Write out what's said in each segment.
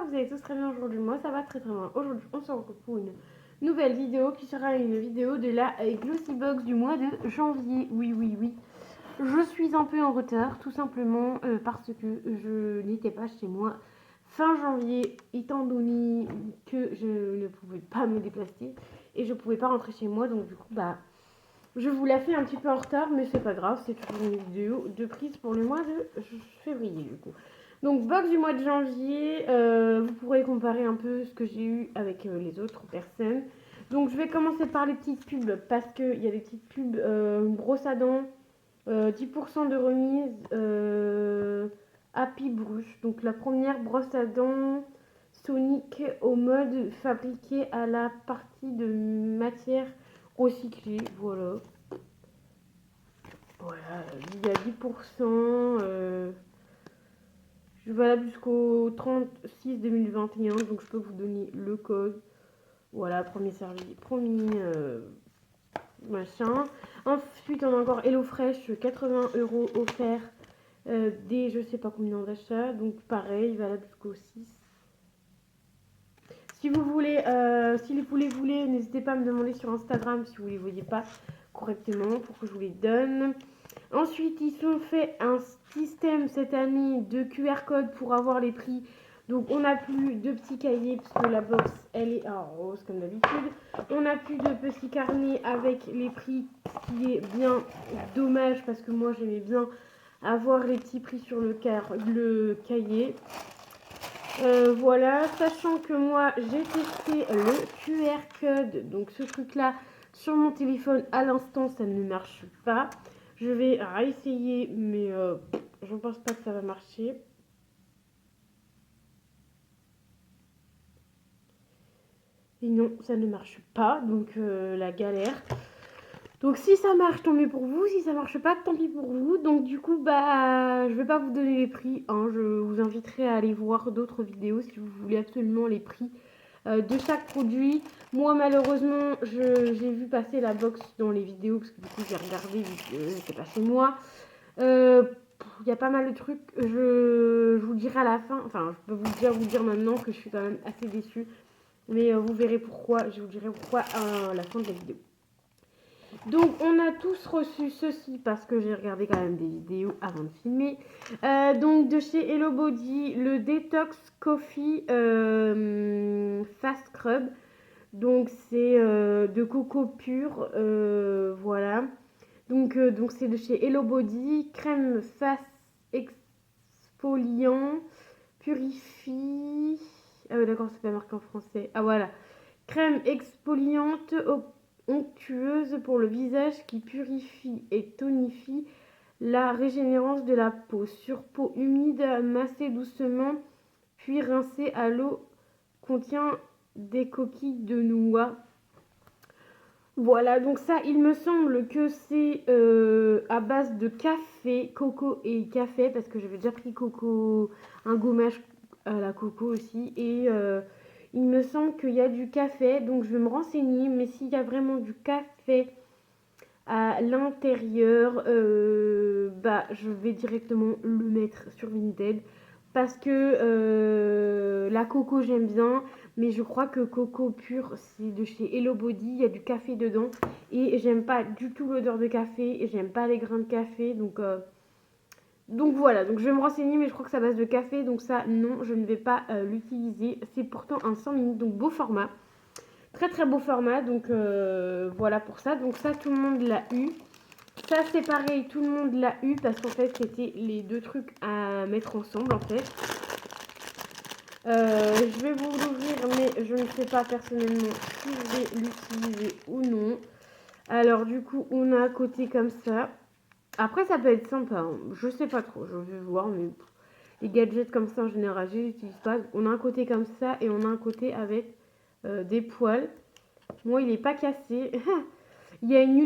j'espère que vous allez tous très bien aujourd'hui. Moi, ça va très très bien. Aujourd'hui, on se retrouve pour une nouvelle vidéo qui sera une vidéo de la Glossybox du mois de janvier. Oui, oui, oui. Je suis un peu en retard, tout simplement parce que je n'étais pas chez moi fin janvier, étant donné que je ne pouvais pas me déplacer et je pouvais pas rentrer chez moi. Donc, du coup, je vous la fais un petit peu en retard, mais c'est pas grave, c'est toujours une vidéo de prise pour le mois de février, du coup. Donc, box du mois de janvier, vous pourrez comparer un peu ce que j'ai eu avec les autres personnes. Donc, je vais commencer par les petites pubs, parce qu'il y a des petites pubs, une brosse à dents, 10% de remise, Happy Brush. Donc, la première brosse à dents Sonic au mode fabriqué à la partie de matière recyclée, voilà. Voilà, il y a 10%, valable jusqu'au 36-2021, donc je peux vous donner le code. Voilà, premier servi, premier machin. Ensuite, on a encore HelloFresh, 80 € offerts, des je sais pas combien d'achats, donc pareil, valable jusqu'au 6. Si vous voulez, si vous les voulez, n'hésitez pas à me demander sur Instagram si vous ne les voyez pas correctement pour que je vous les donne. Ensuite, ils ont fait un système cette année de QR code pour avoir les prix. Donc, on n'a plus de petits cahiers parce que la box, elle est en rose comme d'habitude. On n'a plus de petits carnets avec les prix, ce qui est bien dommage parce que moi, j'aimais bien avoir les petits prix sur le cahier. Voilà, sachant que moi, j'ai testé le QR code, donc ce truc-là, sur mon téléphone à l'instant, ça ne marche pas. Je vais réessayer, mais je pense pas que ça va marcher. Et non, ça ne marche pas, donc la galère. Donc si ça marche, tant mieux pour vous. Si ça marche pas, tant pis pour vous. Donc du coup, je vais pas vous donner les prix, hein. Je vous inviterai à aller voir d'autres vidéos si vous voulez absolument les prix de chaque produit. Moi, malheureusement, j'ai vu passer la box dans les vidéos parce que du coup, j'ai regardé vu que c'était pas chez moi. Il y a pas mal de trucs. Je vous dirai à la fin. Enfin, je peux vous dire maintenant que je suis quand même assez déçue. Mais vous verrez pourquoi. Je vous dirai pourquoi à la fin de la vidéo. Donc, on a tous reçu ceci parce que j'ai regardé quand même des vidéos avant de filmer. Donc, de chez Hello Body, le Detox Coffee Fast Scrub. Donc, c'est de coco pur. Voilà. Donc c'est de chez Hello Body. Crème face exfoliant. Purifie. Ah oui, d'accord, c'est pas marqué en français. Ah voilà. Crème exfoliante onctueuse pour le visage qui purifie et tonifie la régénérance de la peau. Sur peau humide, massez doucement, puis rincez à l'eau. Contient des coquilles de noix. Voilà, donc ça, il me semble que c'est à base de café, coco et café, parce que j'avais déjà pris coco, un gommage à la coco aussi, et il me semble qu'il y a du café, donc je vais me renseigner, mais s'il y a vraiment du café à l'intérieur, je vais directement le mettre sur Vinted, parce que la coco j'aime bien, mais je crois que coco pur c'est de chez Hello Body, il y a du café dedans et j'aime pas du tout l'odeur de café et j'aime pas les grains de café, donc voilà, donc je vais me renseigner, mais je crois que c'est à base de café, donc ça non, je ne vais pas l'utiliser. C'est pourtant un 100 ml, donc beau format, très très beau format, donc voilà pour ça. Donc ça, tout le monde l'a eu. Ça, c'est pareil, tout le monde l'a eu parce qu'en fait, c'était les deux trucs à mettre ensemble en fait. Je vais vous l'ouvrir, mais je ne sais pas personnellement si je vais l'utiliser ou non. Alors, du coup, on a un côté comme ça. Après, ça peut être sympa, hein. Je sais pas trop, je vais voir, mais les gadgets comme ça en général, je les utilise pas. On a un côté comme ça et on a un côté avec des poils. Moi, il est pas cassé. Il y a une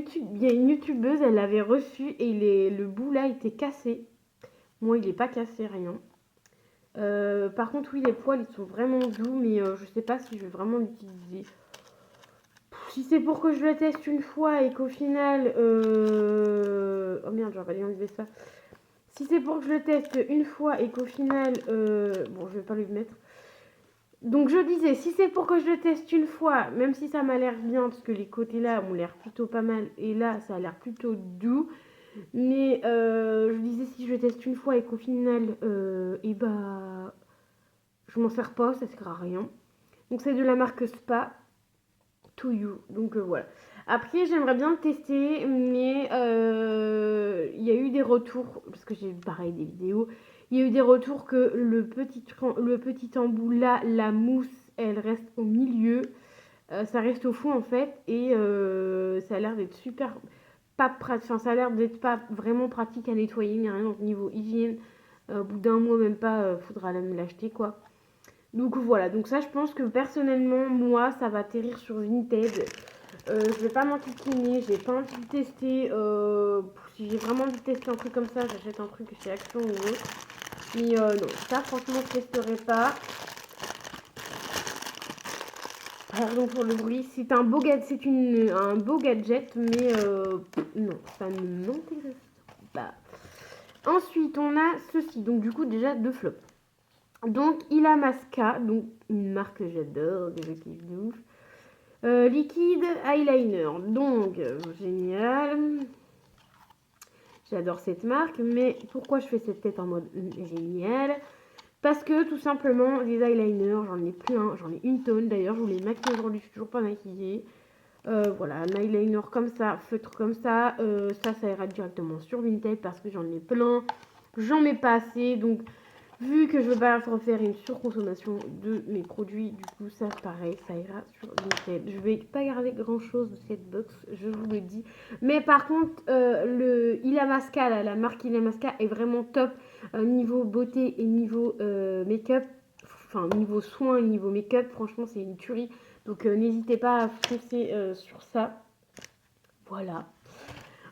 youtubeuse, elle l'avait reçu et le bout là était cassé. Moi, il est pas cassé, rien. Par contre, oui, les poils, ils sont vraiment doux, mais je sais pas si je vais vraiment l'utiliser. Si c'est pour que je le teste une fois et qu'au final... Oh merde, j'aurais pas dû enlever ça. Si c'est pour que je le teste une fois et qu'au final... Bon, je vais pas le mettre. Donc je disais, si c'est pour que je le teste une fois, même si ça m'a l'air bien, parce que les côtés là ont l'air plutôt pas mal, et là ça a l'air plutôt doux, mais je disais si je le teste une fois et qu'au final, et bah, je m'en sers pas, ça sert à rien. Donc c'est de la marque Spa To You, donc voilà. Après j'aimerais bien le tester, mais il y a eu des retours, parce que j'ai pareil des vidéos, il y a eu des retours que le petit embout là, la mousse, elle reste au milieu. Ça reste au fond en fait et ça a l'air d'être super pas pratique, enfin ça a l'air d'être pas vraiment pratique à nettoyer ni rien donc niveau hygiène. Au bout d'un mois même pas, faudra me l'acheter quoi. Donc voilà, donc ça je pense que personnellement moi ça va atterrir sur Vinted. Je vais pas m'enquiquiner, j'ai pas envie de tester. Si j'ai vraiment envie de tester un truc comme ça, j'achète un truc chez Action ou autre. Mais non, ça franchement je testerai pas. Pardon pour le bruit, c'est un beau gadget, un beau gadget, mais non, ça ne m'intéresse pas. Ensuite, on a ceci, donc du coup déjà deux flops. Donc Illamasqua, donc une marque que j'adore, que je kiffe de ouf. Liquide eyeliner, donc génial. J'adore cette marque, mais pourquoi je fais cette tête en mode génial? Parce que tout simplement, les eyeliners, j'en ai plein, j'en ai une tonne. D'ailleurs, je voulais maquiller aujourd'hui, je suis toujours pas maquillée. Voilà, un eyeliner comme ça, feutre comme ça, ça ira directement sur Vinted parce que j'en ai plein, j'en mets pas assez, donc vu que je veux pas refaire une surconsommation de mes produits, du coup ça pareil, ça ira sur Vinted. Je vais pas garder grand chose de cette box, je vous le dis, mais par contre le Illamasqua, là, la marque Illamasqua est vraiment top niveau beauté et niveau make-up, enfin niveau soins et niveau make-up, franchement c'est une tuerie. Donc n'hésitez pas à foncer sur ça. Voilà.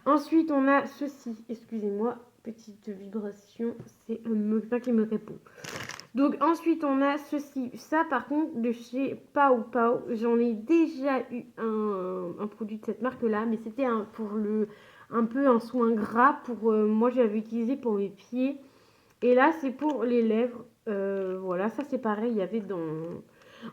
Ensuite, on a ceci. Excusez-moi, petite vibration. C'est un Mopin qui me répond. Donc ensuite, on a ceci. Ça, par contre, de chez Pau Pau. J'en ai déjà eu un produit de cette marque-là. Mais c'était un peu un soin gras. Moi, j'avais utilisé pour mes pieds. Et là, c'est pour les lèvres. Voilà, ça c'est pareil. Il y avait dans...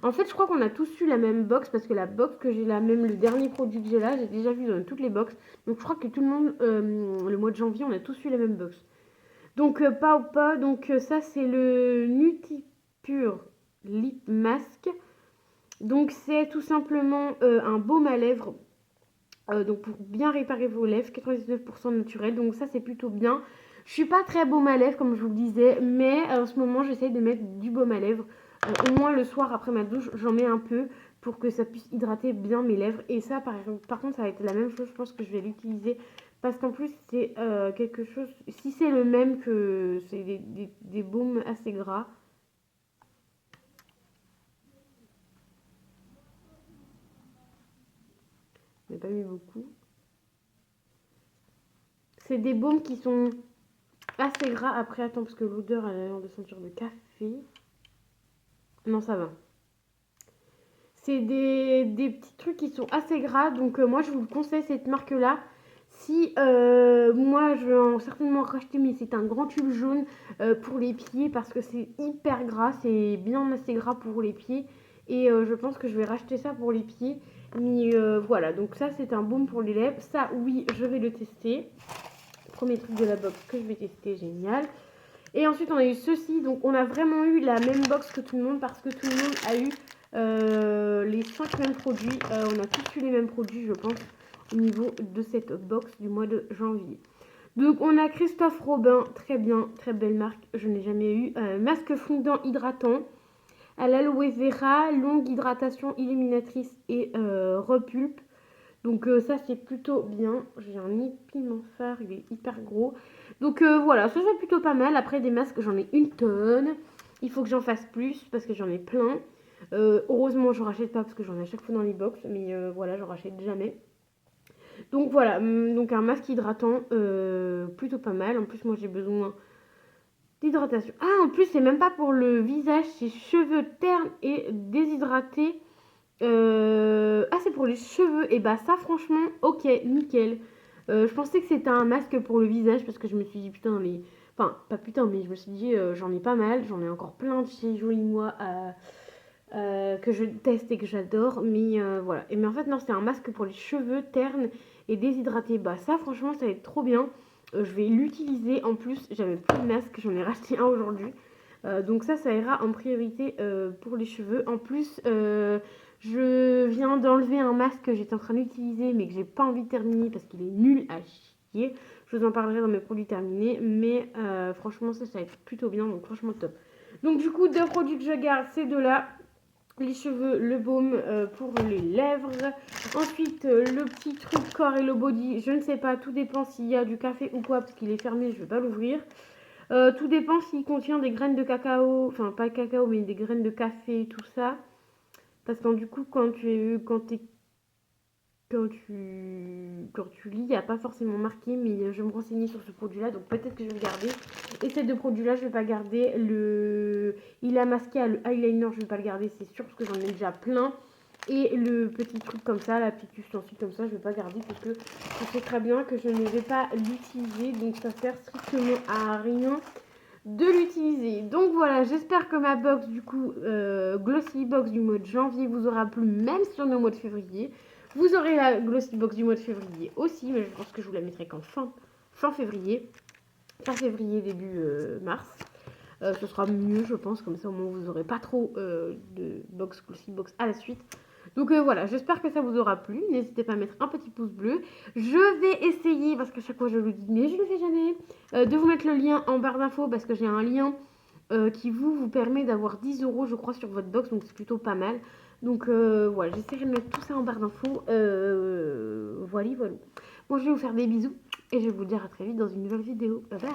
En fait, je crois qu'on a tous eu la même box parce que la box que j'ai là, même le dernier produit que j'ai là, j'ai déjà vu dans toutes les box. Donc, je crois que tout le monde, le mois de janvier, on a tous eu la même box. Donc, pas ou pas. Donc, ça, c'est le Nutipure Lip Mask. Donc, c'est tout simplement un baume à lèvres. Donc, pour bien réparer vos lèvres, 99% naturel. Donc, ça, c'est plutôt bien. Je suis pas très baume à lèvres, comme je vous le disais. Mais en ce moment, j'essaye de mettre du baume à lèvres. Au moins le soir après ma douche, j'en mets un peu pour que ça puisse hydrater bien mes lèvres. Et ça, par contre, ça va être la même chose. Je pense que je vais l'utiliser parce qu'en plus, c'est quelque chose. Si c'est le même que c'est des baumes assez gras. Je n'ai pas mis beaucoup. C'est des baumes qui sont assez gras. Après, attends, parce que l'odeur, elle a l'air de sentir de café. Non, ça va. C'est des petits trucs qui sont assez gras. Donc, moi, je vous le conseille, cette marque-là. Si moi je vais certainement racheter, mais c'est un grand tube jaune pour les pieds parce que c'est hyper gras, c'est bien assez gras pour les pieds et je pense que je vais racheter ça pour les pieds. Mais voilà, donc ça c'est un baume pour les lèvres. Ça oui, je vais le tester. Premier truc de la box que je vais tester, génial. Et ensuite on a eu ceci, donc on a vraiment eu la même box que tout le monde parce que tout le monde a eu les 5 mêmes produits. On a tous eu les mêmes produits, je pense, au niveau de cette box du mois de janvier. Donc on a Christophe Robin, très bien, très belle marque, je n'ai jamais eu. Masque fondant hydratant à l'aloe vera, longue hydratation illuminatrice et repulpe. Donc ça c'est plutôt bien. J'ai un épiment phare, il est hyper gros. Donc voilà, ça c'est plutôt pas mal. Après des masques, j'en ai une tonne. Il faut que j'en fasse plus parce que j'en ai plein. Heureusement, je rachète pas parce que j'en ai à chaque fois dans les box. Mais voilà, je rachète jamais. Donc voilà, donc un masque hydratant plutôt pas mal. En plus, moi j'ai besoin d'hydratation. Ah, en plus, c'est même pas pour le visage, c'est cheveux ternes et déshydratés. Ah, c'est pour les cheveux. Et bah, ça, franchement, ok, nickel. Je pensais que c'était un masque pour le visage parce que je me suis dit, putain, mais. Enfin, pas putain, mais je me suis dit, j'en ai pas mal, j'en ai encore plein de chez Jolie Moi que je teste et que j'adore. Mais voilà. Mais en fait, non, c'est un masque pour les cheveux ternes et déshydratés. Bah, ça, franchement, ça va être trop bien. Je vais l'utiliser. En plus, j'avais plus de masque, j'en ai racheté un aujourd'hui. Donc ça ira en priorité pour les cheveux. En plus, je viens d'enlever un masque que j'étais en train d'utiliser mais que j'ai pas envie de terminer parce qu'il est nul à chier. Je vous en parlerai dans mes produits terminés. Mais franchement, ça va être plutôt bien. Donc franchement top. Donc du coup, deux produits que je garde, ces deux-là. Les cheveux, le baume pour les lèvres. Ensuite, le petit truc corps et le body. Je ne sais pas, tout dépend s'il y a du café ou quoi parce qu'il est fermé, je ne vais pas l'ouvrir. Tout dépend s'il contient des graines de cacao, enfin pas cacao mais des graines de café, tout ça. Parce que du coup quand tu lis, il n'y a pas forcément marqué, mais je vais me renseigner sur ce produit-là, donc peut-être que je vais le garder. Et ces deux produits-là, je ne vais pas garder. Il a masqué le eyeliner, je ne vais pas le garder, c'est sûr, parce que j'en ai déjà plein. Et le petit truc comme ça, la petite ustensile comme ça, je ne vais pas garder parce que je sais très bien que je ne vais pas l'utiliser, donc ça sert strictement à rien de l'utiliser. Donc voilà, j'espère que ma box du coup Glossy Box du mois de janvier vous aura plu, même sur le mois de février. Vous aurez la Glossy Box du mois de février aussi, mais je pense que je vous la mettrai qu'en fin février. Fin février, début mars. Ce sera mieux, je pense, comme ça au moins vous n'aurez pas trop de box Glossy Box à la suite. Donc voilà, j'espère que ça vous aura plu. N'hésitez pas à mettre un petit pouce bleu. Je vais essayer, parce qu'à chaque fois je le dis, mais je ne le fais jamais, de vous mettre le lien en barre d'infos, parce que j'ai un lien qui vous permet d'avoir 10 euros, je crois, sur votre box. Donc c'est plutôt pas mal. Donc voilà, j'essaierai de mettre tout ça en barre d'infos. Voilà, voilà. Bon, je vais vous faire des bisous et je vais vous dire à très vite dans une nouvelle vidéo. Bye bye.